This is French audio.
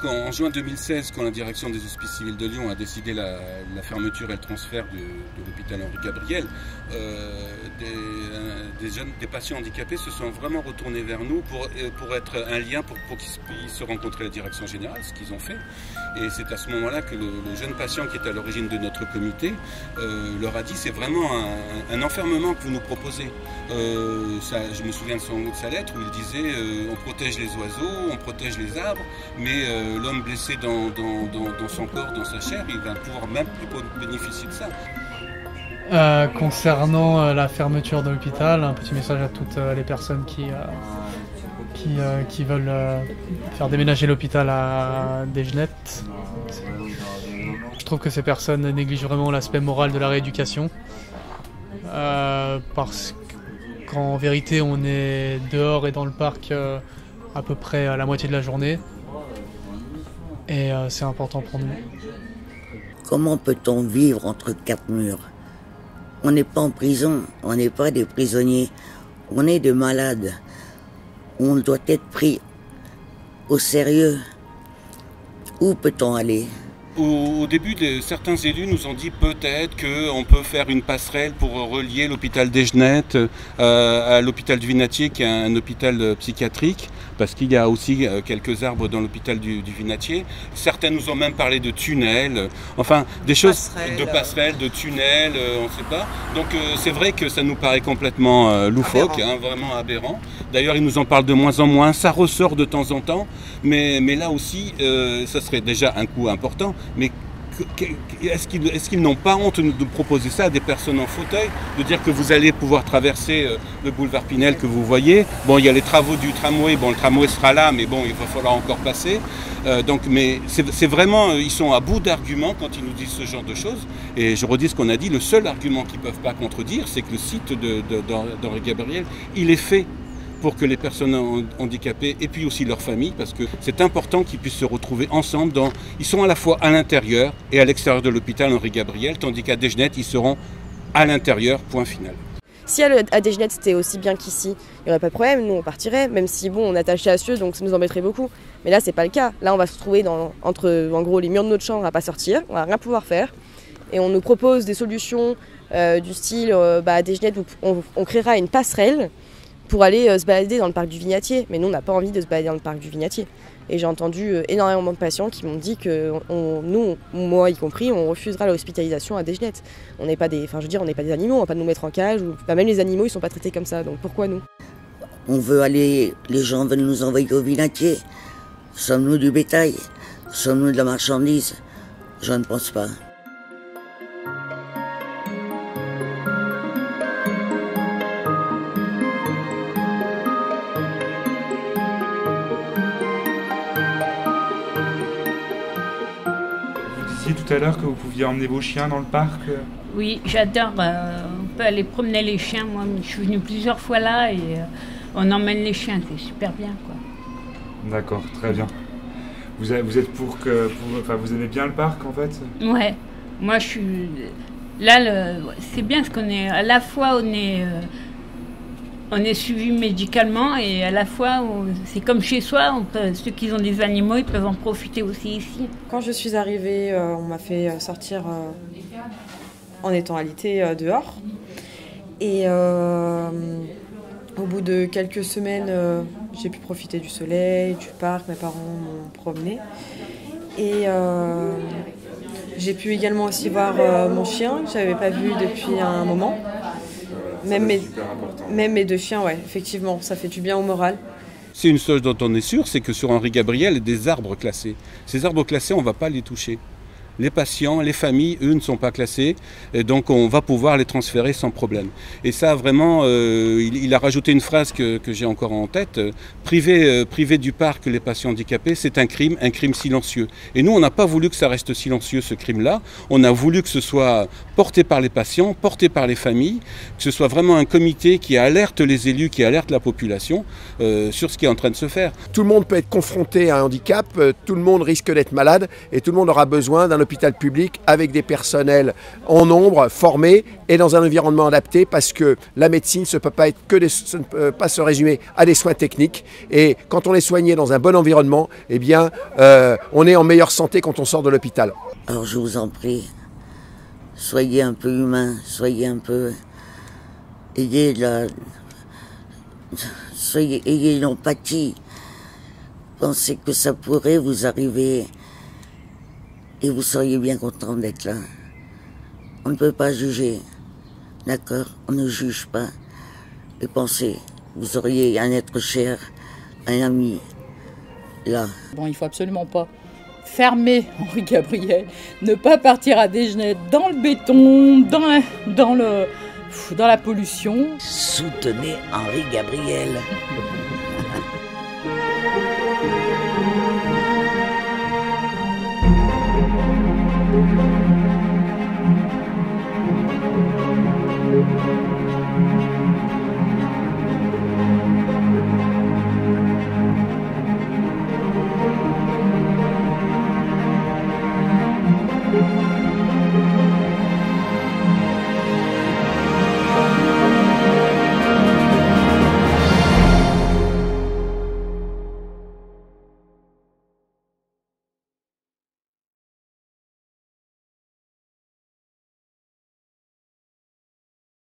En juin 2016, quand la direction des Hospices civils de Lyon a décidé la fermeture et le transfert de l'hôpital Henri Gabriel, des patients handicapés se sont vraiment retournés vers nous pour être un lien, pour qu'ils puissent se rencontrer à la direction générale, ce qu'ils ont fait. Et c'est à ce moment-là que le jeune patient qui est à l'origine de notre comité leur a dit: c'est vraiment un enfermement que vous nous proposez. Je me souviens de sa lettre où il disait on protège les oiseaux, on protège les arbres, mais l'homme blessé dans son corps, dans sa chair, il va pouvoir même plus bénéficier de ça. Concernant la fermeture de l'hôpital, un petit message à toutes les personnes qui veulent faire déménager l'hôpital à Desgenettes. Je trouve que ces personnes négligent vraiment l'aspect moral de la rééducation, parce qu'en vérité on est dehors et dans le parc à peu près à la moitié de la journée, et c'est important pour nous. Comment peut-on vivre entre quatre murs? On n'est pas en prison, on n'est pas des prisonniers, on est des malades. On doit être pris au sérieux. Où peut-on aller? Au début, certains élus nous ont dit peut-être qu'on peut faire une passerelle pour relier l'hôpital Desgenettes à l'hôpital du Vinatier, qui est un hôpital psychiatrique, parce qu'il y a aussi quelques arbres dans l'hôpital du Vinatier. Certains nous ont même parlé de tunnels, enfin des choses, de passerelles, de tunnels, on ne sait pas. Donc c'est vrai que ça nous paraît complètement loufoque, vraiment aberrant. D'ailleurs, ils nous en parlent de moins en moins, ça ressort de temps en temps, mais là aussi, ça serait déjà un coût important. Mais est-ce qu'ils n'ont pas honte de proposer ça à des personnes en fauteuil, de dire que vous allez pouvoir traverser le boulevard Pinel que vous voyez? Bon, il y a les travaux du tramway, bon, le tramway sera là, mais bon, il va falloir encore passer. Mais c'est vraiment, ils sont à bout d'arguments quand ils nous disent ce genre de choses. Et je redis ce qu'on a dit, le seul argument qu'ils ne peuvent pas contredire, c'est que le site d'Henri Gabriel, il est fait pour que les personnes handicapées et puis aussi leurs familles, parce que c'est important qu'ils puissent se retrouver ensemble. Ils sont à la fois à l'intérieur et à l'extérieur de l'hôpital Henri Gabriel, tandis qu'à Desgenettes, ils seront à l'intérieur, point final. Si à Desgenettes c'était aussi bien qu'ici, il n'y aurait pas de problème, nous on partirait, même si bon, on est attaché à Cieux, donc ça nous embêterait beaucoup. Mais là c'est pas le cas, là on va se retrouver entre en gros les murs de notre chambre à pas sortir, on va rien pouvoir faire. Et on nous propose des solutions du style, à Desgenettes on créera une passerelle pour aller se balader dans le parc du Vinatier. Mais nous, on n'a pas envie de se balader dans le parc du Vinatier. Et j'ai entendu énormément de patients qui m'ont dit que nous, moi y compris, on refusera l'hospitalisation à Desgenettes. On n'est pas des animaux, on va pas nous mettre en cage. Même les animaux, ils sont pas traités comme ça. Donc pourquoi nous? On veut aller, les gens veulent nous envoyer au Vinatier. Sommes-nous du bétail? Sommes-nous de la marchandise? Je ne pense pas. Tout à l'heure que vous pouviez emmener vos chiens dans le parc. Oui, j'adore. On peut aller promener les chiens. Moi, je suis venue plusieurs fois là et on emmène les chiens. C'est super bien, quoi. D'accord, très bien. Vous êtes vous aimez bien le parc, en fait? Ouais. Moi, je suis là. C'est bien parce qu'on est à la fois on est suivi médicalement et à la fois, c'est comme chez soi, ceux qui ont des animaux, ils peuvent en profiter aussi ici. Quand je suis arrivée, on m'a fait sortir en étant alitée dehors. Et au bout de quelques semaines, j'ai pu profiter du soleil, du parc, mes parents m'ont promenée. Et j'ai pu également aussi voir mon chien, que je n'avais pas vu depuis un moment. Même mes deux chiens, ouais, effectivement, ça fait du bien au moral. C'est une chose dont on est sûr, c'est que sur Henri Gabriel, il y a des arbres classés. Ces arbres classés, on ne va pas les toucher. Les patients, les familles, eux, ne sont pas classés, et donc on va pouvoir les transférer sans problème. Et ça, vraiment, il a rajouté une phrase que j'ai encore en tête, priver du parc les patients handicapés, c'est un crime silencieux. Et nous, on n'a pas voulu que ça reste silencieux, ce crime-là. On a voulu que ce soit porté par les patients, porté par les familles, que ce soit vraiment un comité qui alerte les élus, qui alerte la population sur ce qui est en train de se faire. Tout le monde peut être confronté à un handicap, tout le monde risque d'être malade, et tout le monde aura besoin d'un hôpital hôpital public avec des personnels en nombre, formés et dans un environnement adapté, parce que la médecine ne peut pas se résumer à des soins techniques. Et quand on est soigné dans un bon environnement, eh bien, on est en meilleure santé quand on sort de l'hôpital. Alors je vous en prie, soyez un peu humain, soyez un peu... Ayez l'empathie. Pensez que ça pourrait vous arriver et vous seriez bien content d'être là. On ne peut pas juger, d'accord? On ne juge pas. Et pensez, vous auriez un être cher, un ami, là. Bon, il faut absolument pas fermer Henri Gabriel, ne pas partir à Desgenettes dans le béton, dans la pollution. Soutenez Henri Gabriel. Thank you.